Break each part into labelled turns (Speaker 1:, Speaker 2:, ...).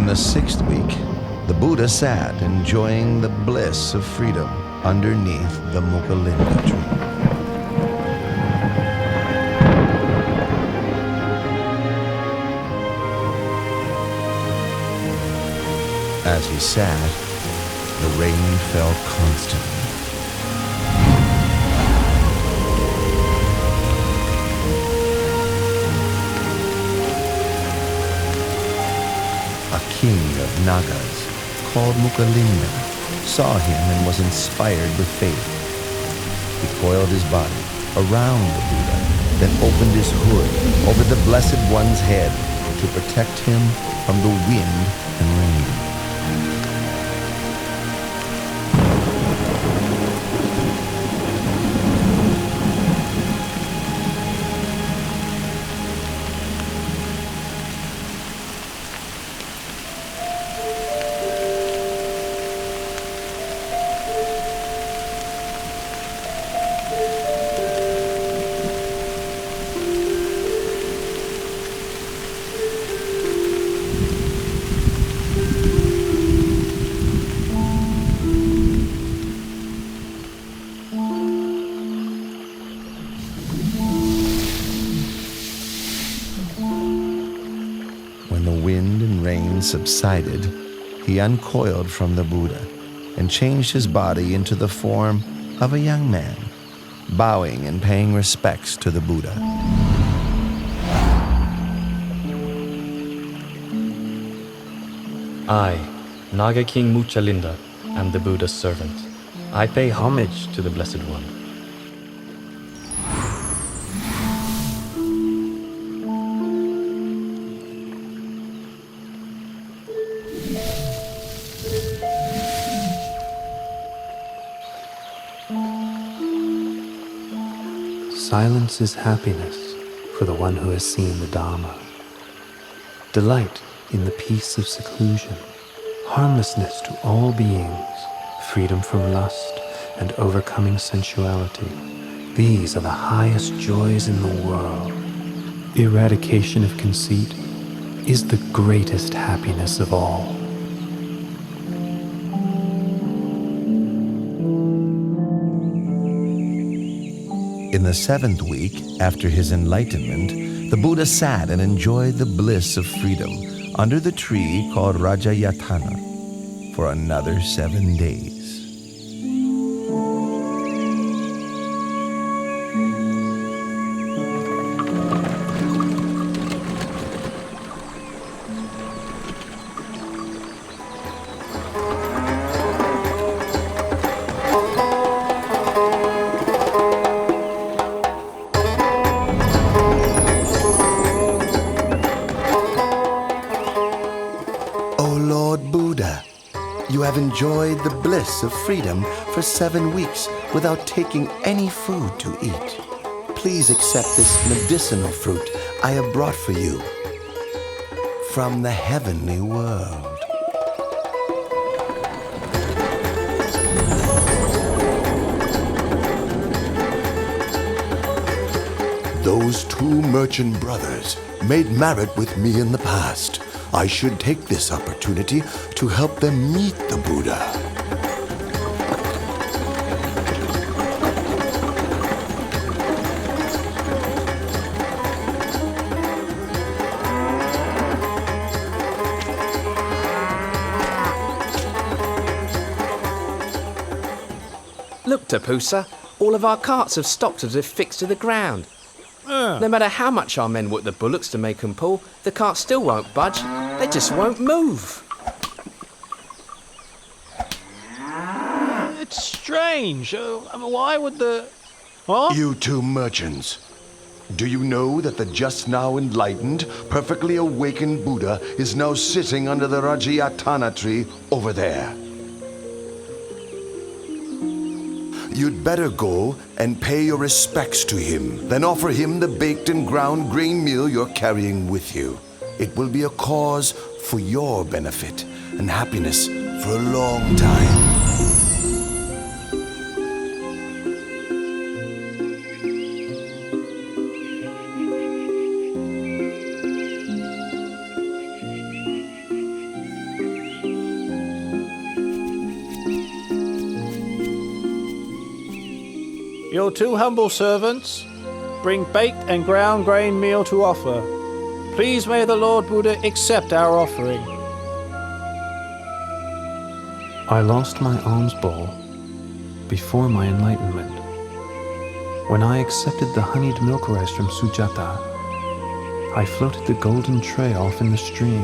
Speaker 1: the 6th week, the Buddha sat enjoying the bliss of freedom underneath the Mucalinda tree. As he sat, the rain fell constantly. A king of Nagas, called Mucalinda, saw him and was inspired with faith. He coiled his body around the Buddha, then opened his hood over the Blessed One's head to protect him from the wind and rain. When the wind and rain subsided, he uncoiled from the Buddha and changed his body into the form of a young man, bowing and paying respects to the Buddha.
Speaker 2: I, Naga King Mucalinda, am the Buddha's servant. I pay homage to the Blessed One.
Speaker 3: Silence is happiness for the one who has seen the Dharma. Delight in the peace of seclusion, harmlessness to all beings, freedom from lust, and overcoming sensuality. These are the highest joys in the world. Eradication of conceit is the greatest happiness of all.
Speaker 1: In the 7th week, after his enlightenment, the Buddha sat and enjoyed the bliss of freedom under the tree called Rajayatana for another 7 days. Lord Buddha, you have enjoyed the bliss of freedom for 7 weeks without taking any food to eat. Please accept this medicinal fruit I have brought for you from the heavenly world. Those 2 merchant brothers made merit with me in the past. I should take this opportunity to help them meet the Buddha.
Speaker 4: Look, Tapusa, all of our carts have stopped as if fixed to the ground. No matter how much our men work the bullocks to make them pull, the carts still won't budge. They just won't move.
Speaker 5: It's strange. Why would the... Huh?
Speaker 1: You 2 merchants, do you know that the just now enlightened, perfectly awakened Buddha is now sitting under the Rajayatana tree over there? You'd better go and pay your respects to him, then offer him the baked and ground grain meal you're carrying with you. It will be a cause for your benefit and happiness for a long time.
Speaker 5: Your two humble servants bring baked and ground grain meal to offer. Please may the Lord Buddha accept our offering.
Speaker 3: I lost my alms bowl before my enlightenment. When I accepted the honeyed milk rice from Sujata, I floated the golden tray off in the stream.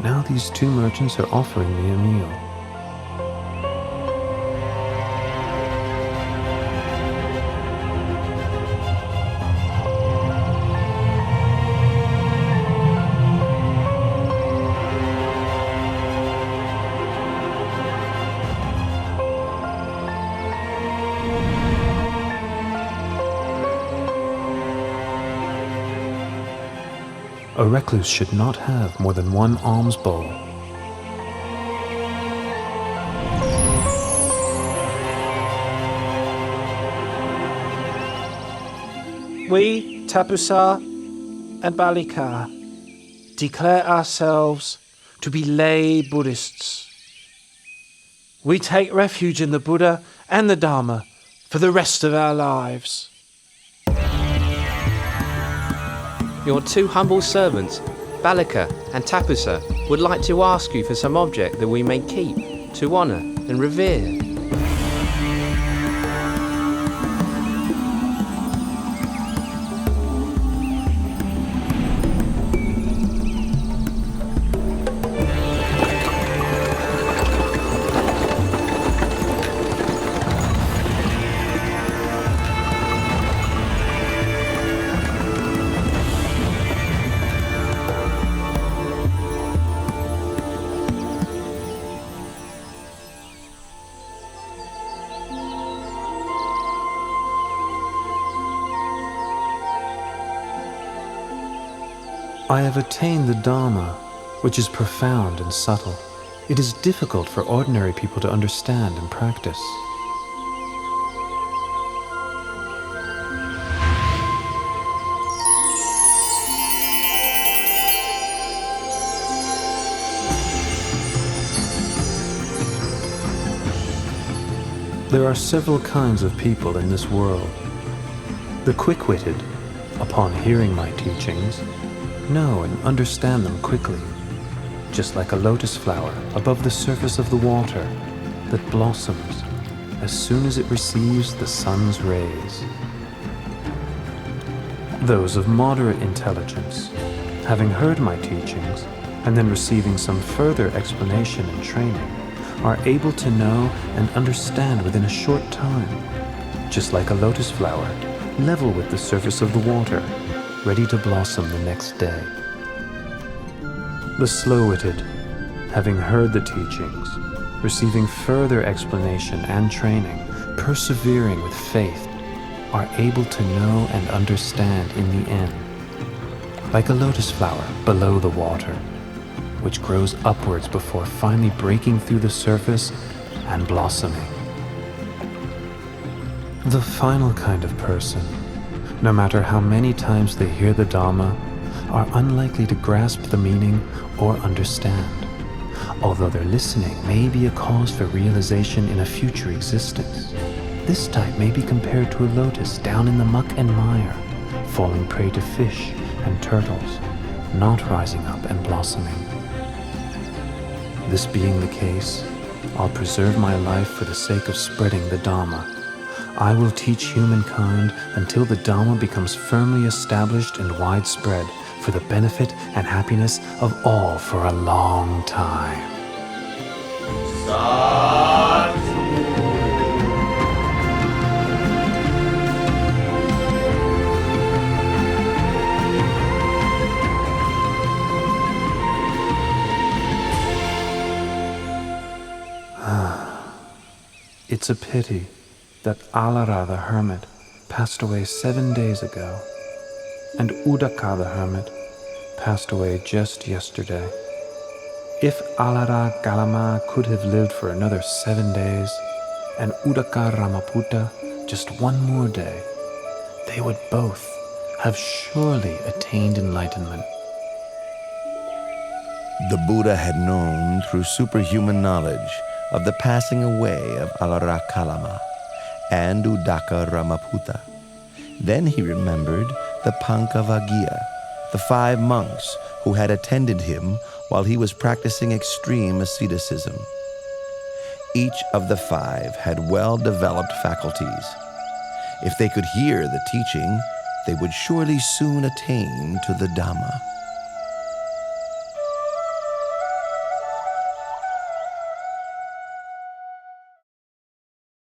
Speaker 3: Now these two merchants are offering me a meal. A recluse should not have more than one alms bowl.
Speaker 5: We, Tapusa and Balika, declare ourselves to be lay Buddhists. We take refuge in the Buddha and the Dharma for the rest of our lives.
Speaker 4: Your two humble servants, Balika and Tapusa, would like to ask you for some object that we may keep, to honour and revere.
Speaker 3: I have attained the Dharma, which is profound and subtle. It is difficult for ordinary people to understand and practice. There are several kinds of people in this world. The quick-witted, upon hearing my teachings, know and understand them quickly, just like a lotus flower above the surface of the water that blossoms as soon as it receives the sun's rays. Those of moderate intelligence, having heard my teachings and then receiving some further explanation and training, are able to know and understand within a short time, just like a lotus flower, level with the surface of the water, ready to blossom the next day. The slow-witted, having heard the teachings, receiving further explanation and training, persevering with faith, are able to know and understand in the end, like a lotus flower below the water, which grows upwards before finally breaking through the surface and blossoming. The final kind of person, no matter how many times they hear the Dhamma, are unlikely to grasp the meaning or understand, although their listening may be a cause for realization in a future existence. This type may be compared to a lotus down in the muck and mire, falling prey to fish and turtles, not rising up and blossoming. This being the case, I'll preserve my life for the sake of spreading the Dhamma. I will teach humankind until the Dhamma becomes firmly established and widespread for the benefit and happiness of all for a long time. It's a pity that Alara the hermit passed away 7 days ago, and Udaka the hermit passed away just yesterday. If Alara Galama could have lived for another 7 days, and Udaka Ramaputta just one more day, they would both have surely attained enlightenment.
Speaker 1: The Buddha had known through superhuman knowledge of the passing away of Alara Kalama, and Udaka Ramaputta. Then he remembered the Pankavagiya, the 5 monks who had attended him while he was practicing extreme asceticism. Each of the 5 had well-developed faculties. If they could hear the teaching, they would surely soon attain to the Dhamma.